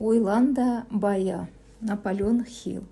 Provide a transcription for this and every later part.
Ойлан да бая. Наполеон Хилл.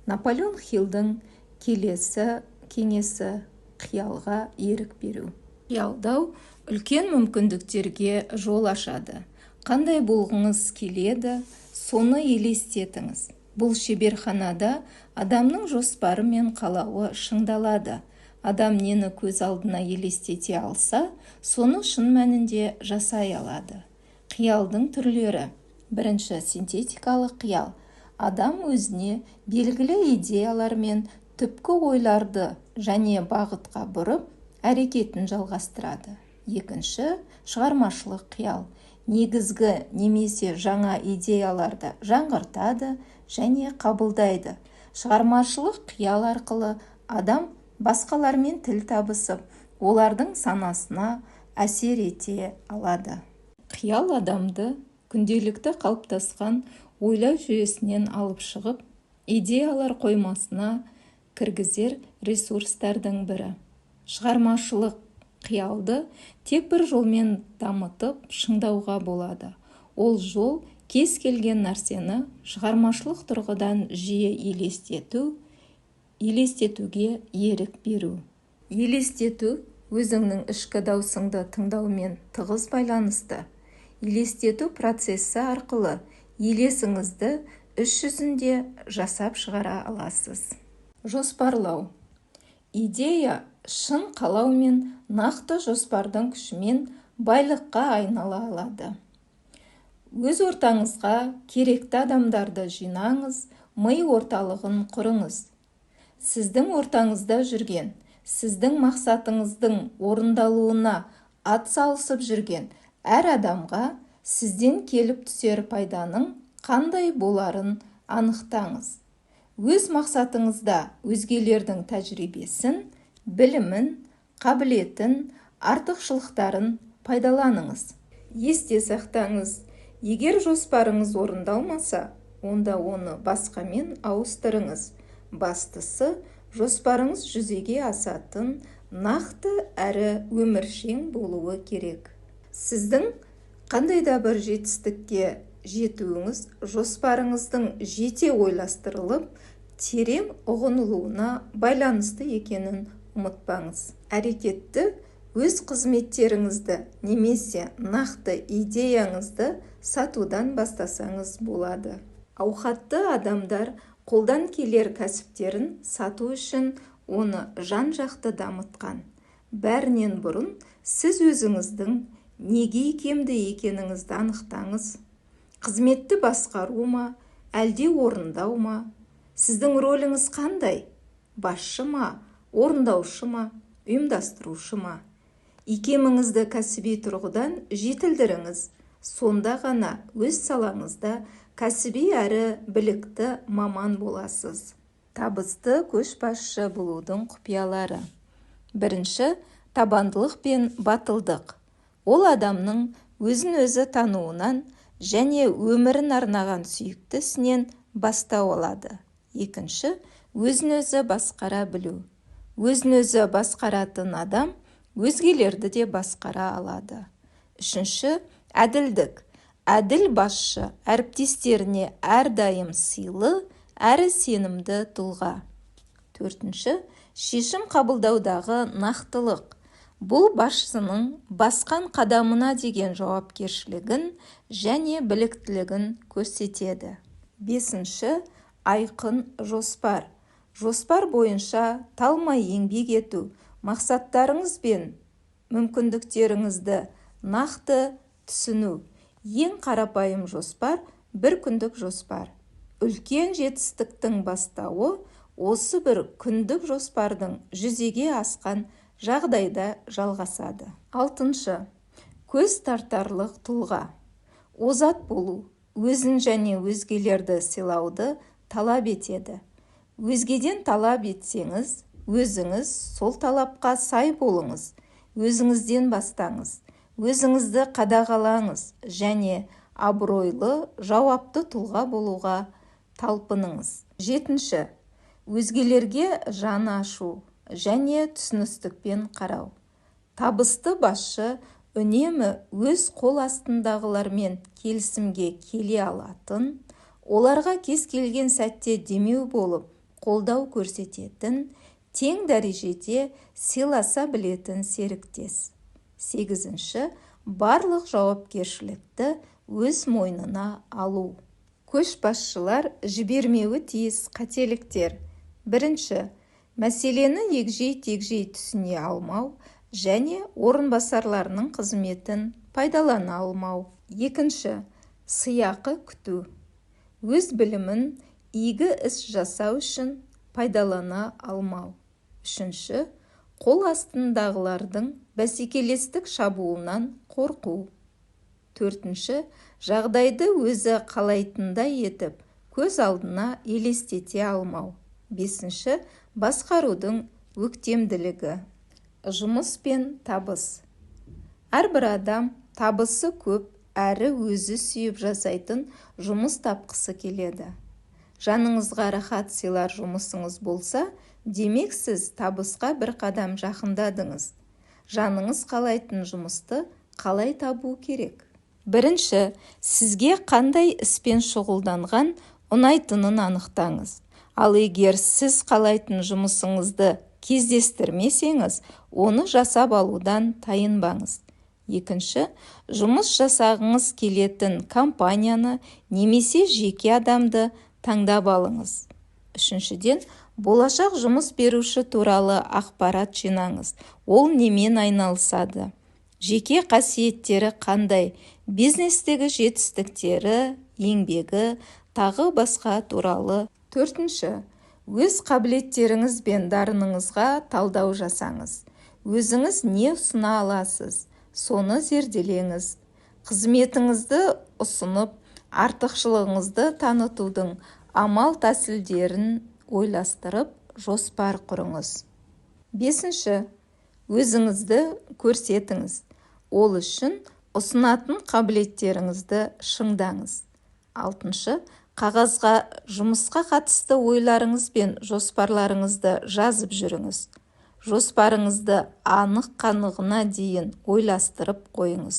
Наполеон Хиллдің келесі кеңесі қиялға ерік беру. Қиялдау үлкен мүмкіндіктерге жол ашады. Қандай болғыңыз келеді, соны елестетіңіз. Бұл шеберханада адамның жоспары мен қалауы шыңдалады. Адам нені көз алдына елестете алса, соны шын мәнінде жасай алады. Қиялдың түрлері. Бірінші, синтетикалық қиял. Адам өзіне белгілі идеялар мен түпкі ойларды және бағытқа бұрып, әрекетін жалғастырады. Екінші, шығармашылық қиял. Негізгі немесе жаңа идеяларды жаңғыртады және қабылдайды. Шығармашылық қиял арқылы адам басқалармен тіл табысып, олардың санасына әсер ете алады. Қиял адамды күнделікті қалыптасқан ойлау жүйесінен алып шығып, идеялар қоймасына кіргізер ресурстардың бірі. Шығармашылық қиялды тек бір жолмен дамытып шыңдауға болады. Ол жол кез келген нәрсені шығармашылық тұрғыдан жиі елестетуге ерік беру. Елестету өзіңнің ішкі даусыңды тыңдаумен тығыз байланысты. Елестету процесі арқылы елесіңізді іс жүзінде жасап шығара аласыз. Жоспарлау. Идея шын қалау мен нақты жоспардың күшімен байлыққа айнала алады. Өз ортаңызға керекті адамдарды жинаңыз, ми орталығын құрыңыз. Сіздің ортаңызда жүрген, сіздің мақсатыңыздың орындалуына атсалысып жүрген әр адамға сізден келіп түсер пайданың қандай боларын анықтаңыз. Өз мақсатыңызда өзгелердің тәжірибесін, білімін, қабілетін, артықшылықтарын пайдаланыңыз. Есте сақтаңыз, егер жоспарыңыз орындалмаса, онда оны басқамен ауыстырыңыз. Бастысы, жоспарыңыз жүзеге асатын, нақты әрі өміршең болуы керек. Сіздің қандай да бір жетістікке жетуіңіз жоспарыңыздың жете ойластырылып, терең ұғынылуына байланысты екенін ұмытпаңыз. Әрекетті өз қызметтеріңізді немесе нақты идеяңызды сатудан бастасаңыз болады. Ауқатты адамдар қолдан келер кәсіптерін сату үшін оны жан-жақты дамытқан. Бәрінен бұрын сіз өзіңіздің неге икемді екеніңізді анықтаңыз. Қызметті басқару ма, әлде орындау ма? Сіздің рөліңіз қандай? Басшы ма, орындаушы ма, ұйымдастырушы ма? Икеміңізді кәсіби тұрғыдан жетілдіріңіз. Сонда ғана өз салаңызда кәсіби әрі білікті маман боласыз. Табысты көшбасшы болудың құпиялары. Бірінші, табандылық пен батылдық. Ол адамның өзін-өзі тануынан және өмірін арнаған сүйікті ісінен бастау алады. Екінші, өзін-өзі басқара білу. Өзін-өзі басқаратын адам өзгелерді де басқара алады. Үшінші, әділдік. Әділ басшы әріптестеріне әрдайым сыйлы, әрі сенімді тұлға. Төртінші, шешім қабылдаудағы нақтылық. Бұл басшының басқан қадамына деген жауапкершілігін және біліктілігін көрсетеді. Бесінші, айқын жоспар. Жоспар бойынша талмай еңбек ету, мақсаттарыңыз бен мүмкіндіктеріңізді нақты түсіну. Ең қарапайым жоспар бір күндік жоспар. Үлкен жетістіктің бастауы осы бір күндік жоспардың жүзеге асқан жағдайда жалғасады. Алтыншы, көз тартарлық тұлға. Озат болу, өзін және өзгелерді сыйлауды талап етеді. Өзгеден талап етсеңіз, өзіңіз сол талапқа сай болыңыз. Өзіңізден бастаңыз. Өзіңізді қадағалаңыз және абыройлы, жауапты тұлға болуға талпыныңыз. Жетінші, өзгелерге жаны ашу және түсіністікпен қарау. Табысты басшы үнемі өз қол астындағылармен келісімге келе алатын, оларға кез келген сәтте демеу болып, қолдау көрсететін, тең дәрежеде сыйласа білетін серіктес. 8. Барлық жауапкершілікті өз мойнына алу. Көшбасшылар жібермеуі тиіс қателіктер. 1. Мәселені егжей-тегжей түсіне алмау және орынбасарларының қызметін пайдалана алмау. 2. Сыйақы күту. Өз білімін игі іс жасау үшін пайдалана алмау. 3. Қол астындағылардың бәсекелестік шабуылынан қорқу. 4. Жағдайды өзі қалайтындай етіп, көз алдына елестете алмау. 5. Басқарудың өктемділігі. Жұмыс пен табыс. Әрбір адам табысы көп әрі өзі сүйіп жасайтын жұмыс тапқысы келеді. Жаныңызға рахат сыйлар жұмысыңыз болса, демек сіз табысқа бір қадам жақындадыңыз. Жаныңыз қалайтын жұмысты қалай табу керек? 1. Сізге қандай іспен шұғылданған ұнайтынын анықтаңыз. Ал егер сіз қалайтын жұмысыңызды кездестірмесеңіз, оны жасап алудан тайынбаңыз. 2. Жұмыс жасағыңыз келетін компанияны немесе жеке адамды таңдап алыңыз. 3. Болашақ жұмыс беруші туралы ақпарат жинаңыз. Ол немен айналысады? Жеке қасиеттері қандай? Бизнестегі жетістіктері, еңбегі, тағы басқа туралы. 4. Өз қабілеттеріңіз бен дарыныңызға талдау жасаңыз. Өзіңіз не ұсына аласыз? Соны зерделеңіз. Қызметіңізді ұсынып, артықшылығыңызды танытудың амал-тәсілдерін ойластырып, жоспар құрыңыз. 5. Өзіңізді көрсетіңіз. Ол үшін ұсынатын қабілеттеріңізді шыңдаңыз. 6. Қағазға жұмысқа қатысты ойларыңыз бен жоспарларыңызды жазып жүріңіз. Жоспарыңызды анық-қанығына дейін ойластырып қойыңыз.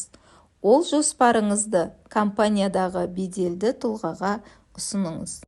Ол жоспарыңызды компаниядағы беделді тұлғаға ұсыныңыз.